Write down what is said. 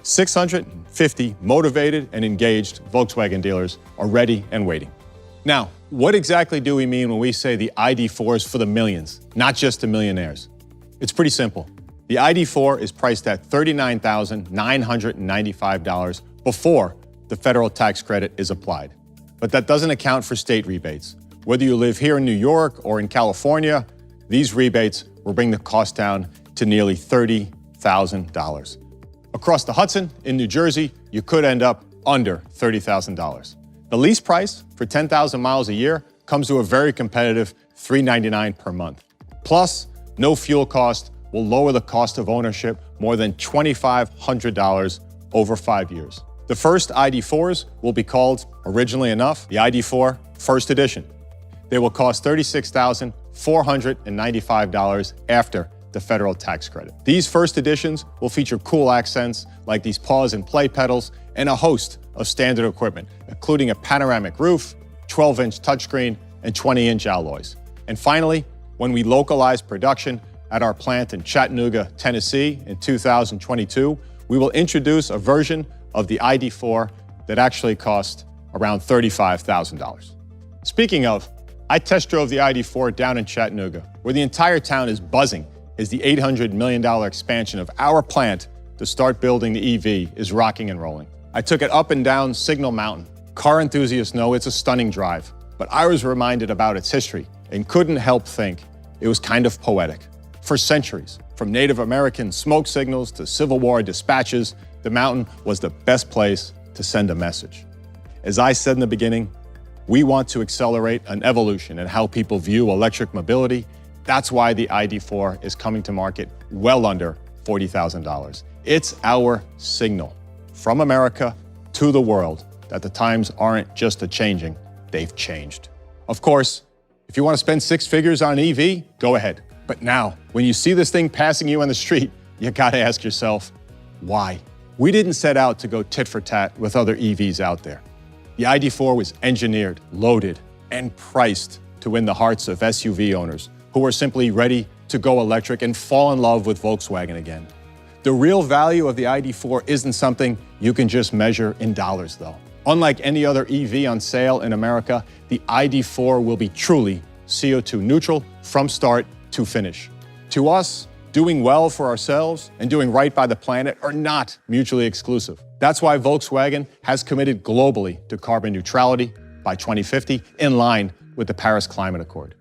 650 motivated and engaged Volkswagen dealers are ready and waiting. Now, what exactly do we mean when we say the ID.4 is for the millions, not just the millionaires? It's pretty simple. The ID.4 is priced at $39,995 before the federal tax credit is applied. But that doesn't account for state rebates. Whether you live here in New York or in California, these rebates will bring the cost down to nearly $30,000. Across the Hudson in New Jersey, you could end up under $30,000. The lease price for 10,000 miles a year comes to a very competitive $399 per month. Plus, no fuel cost will lower the cost of ownership more than $2,500 over 5 years. The first ID.4s will be called, originally enough, the ID.4 First Edition. They will cost $36,495 after the federal tax credit. These first editions will feature cool accents like these pause and play pedals and a host of standard equipment, including a panoramic roof, 12-inch touchscreen, and 20-inch alloys. And finally, when we localize production at our plant in Chattanooga, Tennessee in 2022, we will introduce a version of the ID.4 that actually costs around $35,000. Speaking of, I test drove the ID.4 down in Chattanooga, where the entire town is buzzing as the $800 million expansion of our plant to start building the EV is rocking and rolling. I took it up and down Signal Mountain. Car enthusiasts know it's a stunning drive, but I was reminded about its history and couldn't help think it was kind of poetic. For centuries, from Native American smoke signals to Civil War dispatches, the mountain was the best place to send a message. As I said in the beginning, we want to accelerate an evolution in how people view electric mobility. That's why the ID.4 is coming to market well under $40,000. It's our signal from America to the world that the times aren't just a-changing, they've changed. Of course, if you want to spend six figures on an EV, go ahead. But now, when you see this thing passing you on the street, you gotta ask yourself, why? We didn't set out to go tit for tat with other EVs out there. The ID.4 was engineered, loaded, and priced to win the hearts of SUV owners who are simply ready to go electric and fall in love with Volkswagen again. The real value of the ID.4 isn't something you can just measure in dollars, though. Unlike any other EV on sale in America, the ID.4 will be truly CO2 neutral from start to finish. To us, doing well for ourselves and doing right by the planet are not mutually exclusive. That's why Volkswagen has committed globally to carbon neutrality by 2050, in line with the Paris Climate Accord.